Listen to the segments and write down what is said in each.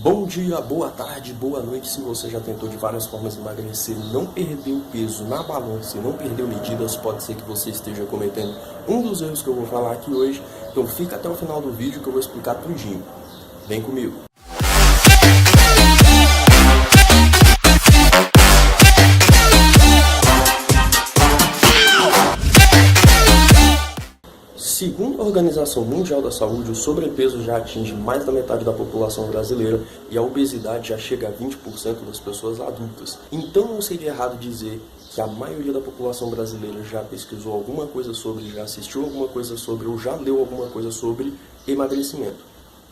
Bom dia, boa tarde, boa noite. Se você já tentou de várias formas emagrecer, não perdeu peso na balança e não perdeu medidas, pode ser que você esteja cometendo um dos erros que eu vou falar aqui hoje. Então fica até o final do vídeo que eu vou explicar tudinho. Vem comigo. Segundo a Organização Mundial da Saúde, o sobrepeso já atinge mais da metade da população brasileira e a obesidade já chega a 20% das pessoas adultas. Então não seria errado dizer que a maioria da população brasileira já pesquisou alguma coisa sobre, já assistiu alguma coisa sobre ou já leu alguma coisa sobre emagrecimento.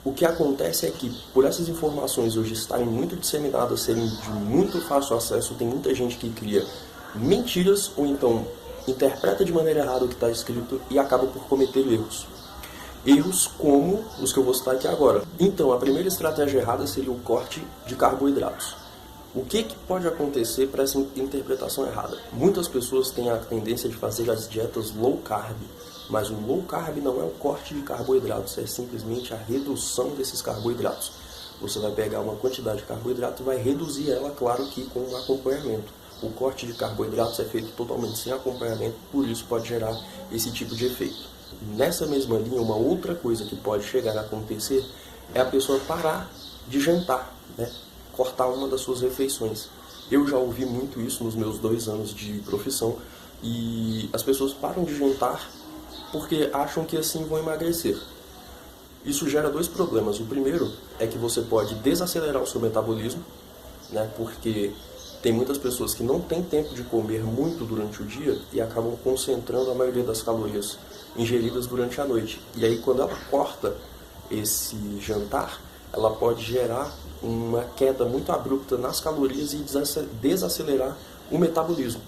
O que acontece é que, por essas informações hoje estarem muito disseminadas, serem de muito fácil acesso, tem muita gente que cria mentiras ou então interpreta de maneira errada o que está escrito e acaba por cometer erros. Erros como os que eu vou citar aqui agora. Então, a primeira estratégia errada seria o corte de carboidratos. O que pode acontecer para essa interpretação errada? Muitas pessoas têm a tendência de fazer as dietas low carb, mas o low carb não é o corte de carboidratos, é simplesmente a redução desses carboidratos. Você vai pegar uma quantidade de carboidrato e vai reduzir ela, claro que com um acompanhamento. O corte de carboidratos é feito totalmente sem acompanhamento, por isso pode gerar esse tipo de efeito. Nessa mesma linha, uma outra coisa que pode chegar a acontecer é a pessoa parar de jantar, né? Cortar uma das suas refeições. Eu já ouvi muito isso nos meus 2 anos de profissão e as pessoas param de jantar porque acham que assim vão emagrecer. Isso gera 2 problemas. O primeiro é que você pode desacelerar o seu metabolismo, né? Porque tem muitas pessoas que não têm tempo de comer muito durante o dia e acabam concentrando a maioria das calorias ingeridas durante a noite. E aí, quando ela corta esse jantar, ela pode gerar uma queda muito abrupta nas calorias e desacelerar o metabolismo.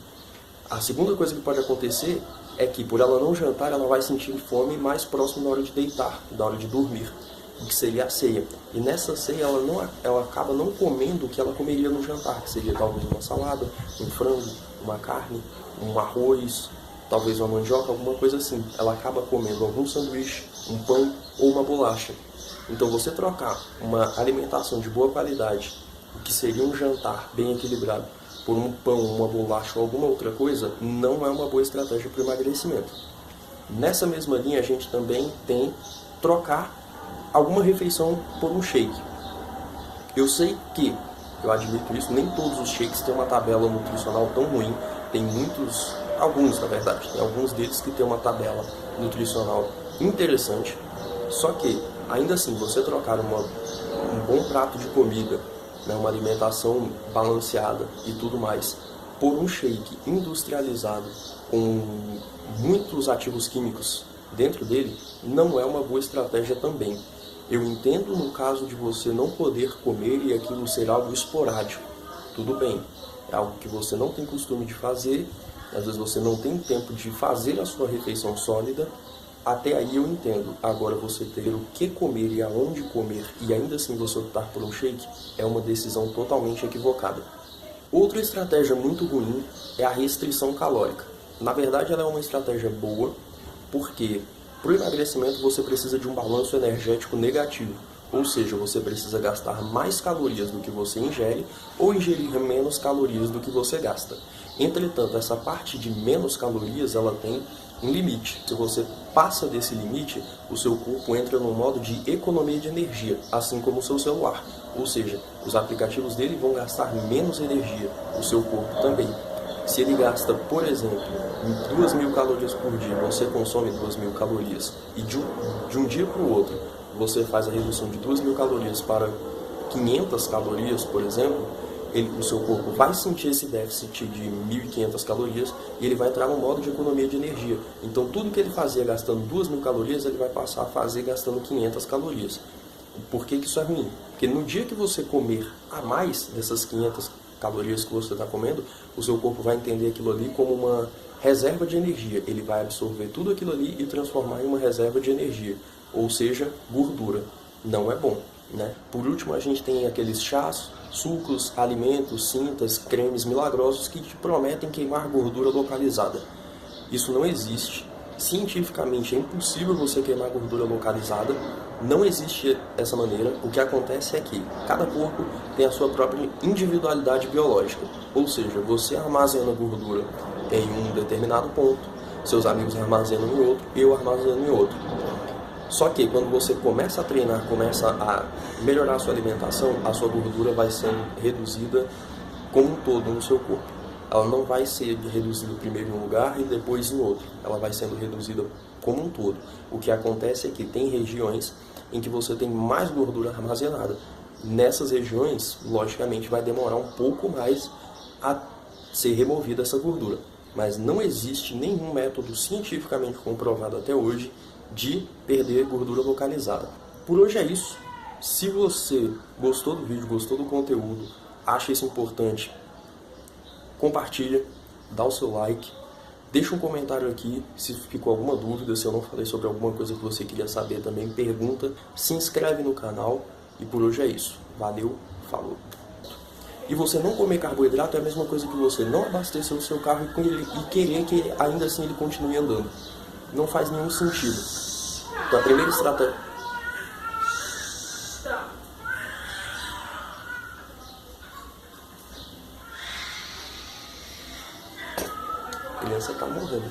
A segunda coisa que pode acontecer é que, por ela não jantar, ela vai sentir fome mais próximo da hora de deitar, da hora de dormir, o que seria a ceia. E nessa ceia ela acaba não comendo o que ela comeria no jantar, que seria talvez uma salada, um frango, uma carne, um arroz, talvez uma mandioca, alguma coisa assim. Ela acaba comendo algum sanduíche, um pão ou uma bolacha. Então você trocar uma alimentação de boa qualidade, o que seria um jantar bem equilibrado, por um pão, uma bolacha ou alguma outra coisa, não é uma boa estratégia para o emagrecimento. Nessa mesma linha a gente também tem trocar alguma refeição por um shake. Eu sei que, eu admito isso, nem todos os shakes têm uma tabela nutricional tão ruim. Tem alguns na verdade, tem alguns deles que têm uma tabela nutricional interessante. Só que, ainda assim, você trocar um bom prato de comida, né, uma alimentação balanceada e tudo mais, por um shake industrializado com muitos ativos químicos dentro dele, não é uma boa estratégia também. Eu entendo no caso de você não poder comer e aquilo ser algo esporádico. Tudo bem, é algo que você não tem costume de fazer, às vezes você não tem tempo de fazer a sua refeição sólida, até aí eu entendo. Agora, você ter o que comer e aonde comer e ainda assim você optar por um shake é uma decisão totalmente equivocada. Outra estratégia muito ruim é a restrição calórica. Na verdade, ela é uma estratégia boa, porque para o emagrecimento você precisa de um balanço energético negativo, ou seja, você precisa gastar mais calorias do que você ingere ou ingerir menos calorias do que você gasta. Entretanto, essa parte de menos calorias ela tem um limite. Se você passa desse limite, o seu corpo entra no modo de economia de energia, assim como o seu celular. Ou seja, os aplicativos dele vão gastar menos energia, o seu corpo também. Se ele gasta, por exemplo, 2.000 calorias por dia, você consome 2.000 calorias, e de um dia para o outro você faz a redução de 2.000 calorias para 500 calorias, por exemplo, o seu corpo vai sentir esse déficit de 1.500 calorias e ele vai entrar no modo de economia de energia. Então tudo que ele fazia gastando 2.000 calorias, ele vai passar a fazer gastando 500 calorias. Por que isso é ruim? Porque no dia que você comer a mais dessas 500 calorias que você está comendo, o seu corpo vai entender aquilo ali como uma reserva de energia. Ele vai absorver tudo aquilo ali e transformar em uma reserva de energia, ou seja, gordura. Não é bom, né? Por último, a gente tem aqueles chás, sucos, alimentos, cintas, cremes milagrosos que te prometem queimar gordura localizada. Isso não existe. Cientificamente é impossível você queimar gordura localizada. Não existe essa maneira. O que acontece é que cada corpo tem a sua própria individualidade biológica. Ou seja, você armazena gordura em um determinado ponto, seus amigos armazenam em outro, eu armazeno em outro. Só que quando você começa a treinar, começa a melhorar a sua alimentação, a sua gordura vai sendo reduzida como um todo no seu corpo. Ela não vai ser reduzida primeiro em um lugar e depois em outro. Ela vai sendo reduzida como um todo. O que acontece é que tem regiões em que você tem mais gordura armazenada. Nessas regiões, logicamente, vai demorar um pouco mais a ser removida essa gordura. Mas não existe nenhum método cientificamente comprovado até hoje de perder gordura localizada. Por hoje é isso. Se você gostou do vídeo, gostou do conteúdo, acha isso importante, compartilha, dá o seu like, deixa um comentário aqui se ficou alguma dúvida, se eu não falei sobre alguma coisa que você queria saber também, pergunta, se inscreve no canal e por hoje é isso. Valeu, falou. E você não comer carboidrato é a mesma coisa que você não abastecer o seu carro e querer que ainda assim ele continue andando. Não faz nenhum sentido. Então a primeira estratégia... A criança tá morrendo.